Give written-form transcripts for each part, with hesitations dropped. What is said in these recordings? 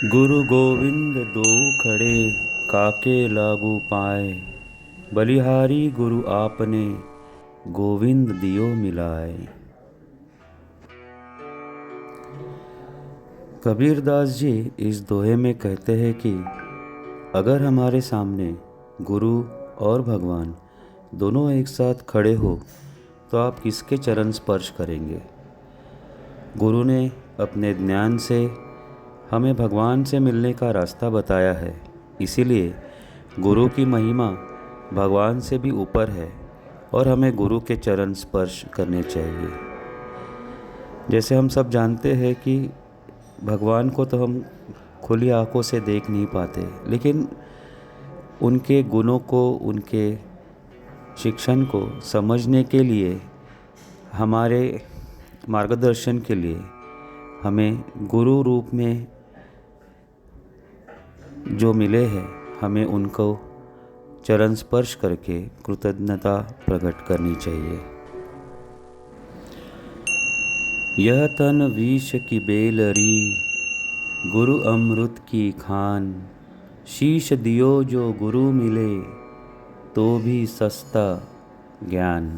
गुरु गोविंद दो खड़े, काके लागू पाए। बलिहारी गुरु आपने, गोविंद दियो मिलाए। कबीरदास जी इस दोहे में कहते हैं कि अगर हमारे सामने गुरु और भगवान दोनों एक साथ खड़े हो तो आप किसके चरण स्पर्श करेंगे। गुरु ने अपने ज्ञान से हमें भगवान से मिलने का रास्ता बताया है, इसीलिए गुरु की महिमा भगवान से भी ऊपर है और हमें गुरु के चरण स्पर्श करने चाहिए। जैसे हम सब जानते हैं कि भगवान को तो हम खुली आंखों से देख नहीं पाते, लेकिन उनके गुणों को, उनके शिक्षण को समझने के लिए, हमारे मार्गदर्शन के लिए हमें गुरु रूप में जो मिले हैं, हमें उनको चरण स्पर्श करके कृतज्ञता प्रकट करनी चाहिए। यह तन विष की बेलरी, गुरु अमृत की खान। शीश दियो जो गुरु मिले, तो भी सस्ता ज्ञान।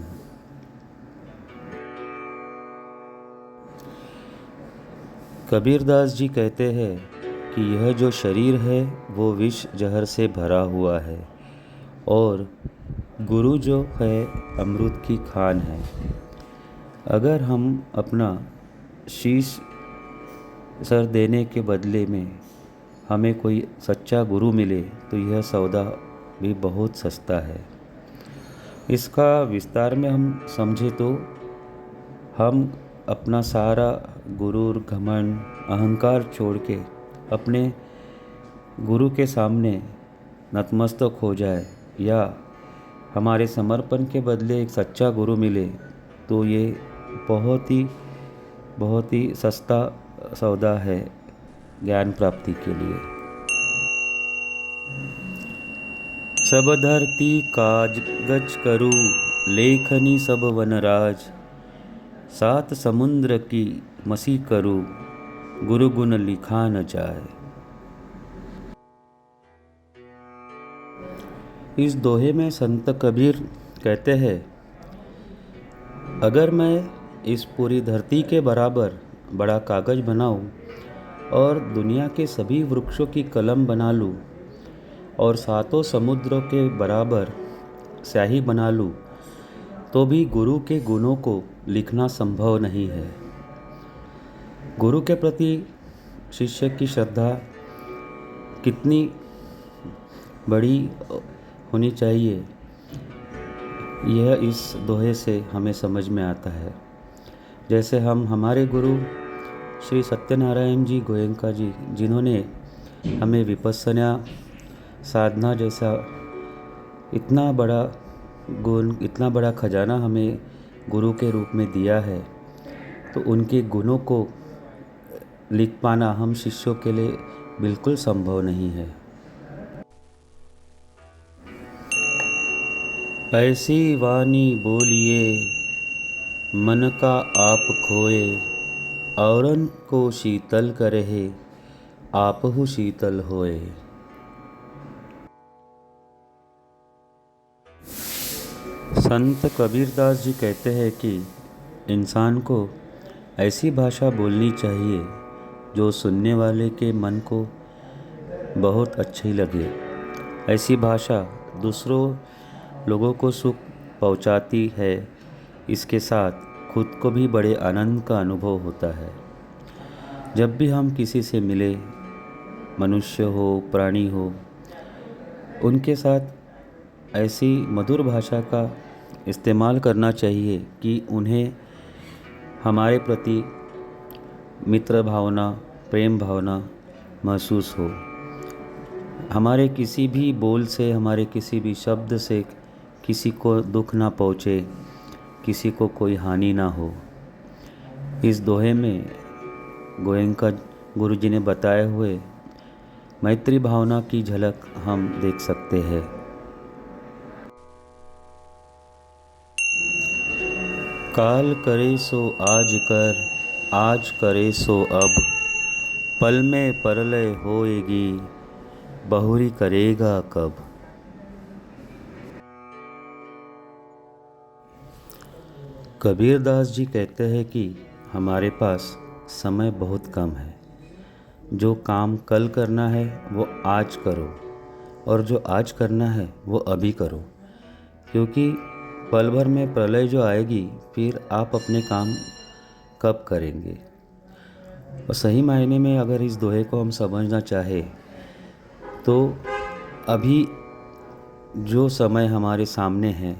कबीरदास जी कहते हैं कि यह जो शरीर है वो विष जहर से भरा हुआ है और गुरु जो है अमृत की खान है। अगर हम अपना शीश सर देने के बदले में हमें कोई सच्चा गुरु मिले तो यह सौदा भी बहुत सस्ता है। इसका विस्तार में हम समझे तो हम अपना सारा गुरूर, घमंड, अहंकार छोड़ के अपने गुरु के सामने नतमस्तक हो जाए या हमारे समर्पण के बदले एक सच्चा गुरु मिले तो ये बहुत ही सस्ता सौदा है ज्ञान प्राप्ति के लिए। सब धरती काज गज करू, लेखनी सब वनराज। सात समुद्र की मसी करू, गुरु गुण लिखा न जाए। इस दोहे में संत कबीर कहते हैं, अगर मैं इस पूरी धरती के बराबर बड़ा कागज बनाऊं और दुनिया के सभी वृक्षों की कलम बना लूं और सातों समुद्रों के बराबर स्याही बना लूं, तो भी गुरु के गुणों को लिखना संभव नहीं है। गुरु के प्रति शिष्य की श्रद्धा कितनी बड़ी होनी चाहिए, यह इस दोहे से हमें समझ में आता है। जैसे हम हमारे गुरु श्री सत्यनारायण जी गोयंका जी, जिन्होंने हमें विपस्सना साधना जैसा इतना बड़ा गुण, इतना बड़ा खजाना हमें गुरु के रूप में दिया है, तो उनके गुणों को लिख पाना हम शिष्यों के लिए बिल्कुल संभव नहीं है। ऐसी वाणी बोलिए, मन का आप खोए। औरन को शीतल करहे, आपहु शीतल होए। संत कबीरदास जी कहते हैं कि इंसान को ऐसी भाषा बोलनी चाहिए जो सुनने वाले के मन को बहुत अच्छी लगे। ऐसी भाषा दूसरों लोगों को सुख पहुंचाती है, इसके साथ खुद को भी बड़े आनंद का अनुभव होता है। जब भी हम किसी से मिले, मनुष्य हो, प्राणी हो, उनके साथ ऐसी मधुर भाषा का इस्तेमाल करना चाहिए कि उन्हें हमारे प्रति मित्र भावना, प्रेम भावना महसूस हो। हमारे किसी भी बोल से, हमारे किसी भी शब्द से किसी को दुख ना पहुँचे, किसी को कोई हानि ना हो। इस दोहे में गोयंका गुरु जी ने बताए हुए मैत्री भावना की झलक हम देख सकते हैं। काल करे सो आज कर, आज करे सो अब। पल में परलय होएगी, बहुरी करेगा कब। कबीरदास जी कहते हैं कि हमारे पास समय बहुत कम है। जो काम कल करना है वो आज करो, और जो आज करना है वो अभी करो, क्योंकि पल भर में प्रलय जो आएगी फिर आप अपने काम कब करेंगे। और सही मायने में अगर इस दोहे को हम समझना चाहें तो अभी जो समय हमारे सामने है,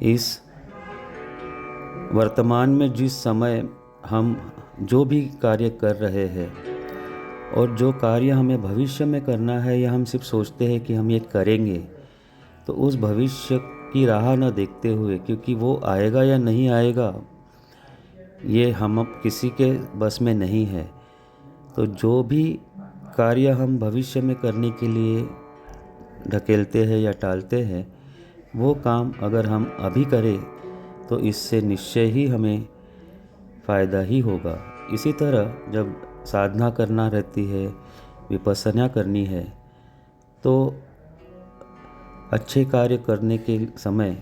इस वर्तमान में जिस समय हम जो भी कार्य कर रहे हैं और जो कार्य हमें भविष्य में करना है या हम सिर्फ सोचते हैं कि हम ये करेंगे, तो उस भविष्य की राह न देखते हुए, क्योंकि वो आएगा या नहीं आएगा ये हम अब किसी के बस में नहीं है, तो जो भी कार्य हम भविष्य में करने के लिए ढकेलते हैं या टालते हैं, वो काम अगर हम अभी करें तो इससे निश्चय ही हमें फ़ायदा ही होगा। इसी तरह जब साधना करना रहती है, विपස්සना करनी है, तो अच्छे कार्य करने के समय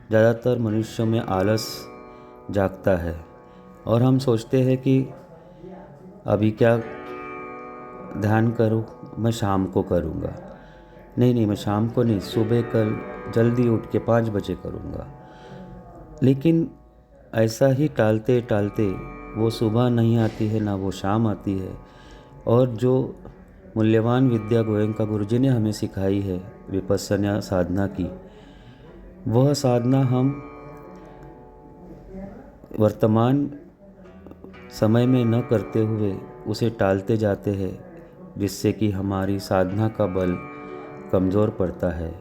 ज़्यादातर मनुष्यों में आलस जागता है और हम सोचते हैं कि अभी क्या ध्यान करूं, मैं शाम को करूंगा। नहीं, मैं शाम को नहीं, सुबह कल जल्दी उठ के 5 बजे करूंगा। लेकिन ऐसा ही टालते टालते वो सुबह नहीं आती है, ना वो शाम आती है। और जो मूल्यवान विद्या गोयंका गुरुजी ने हमें सिखाई है विपස්සना साधना की, वह साधना हम वर्तमान समय में न करते हुए उसे टालते जाते हैं, जिससे कि हमारी साधना का बल कमज़ोर पड़ता है।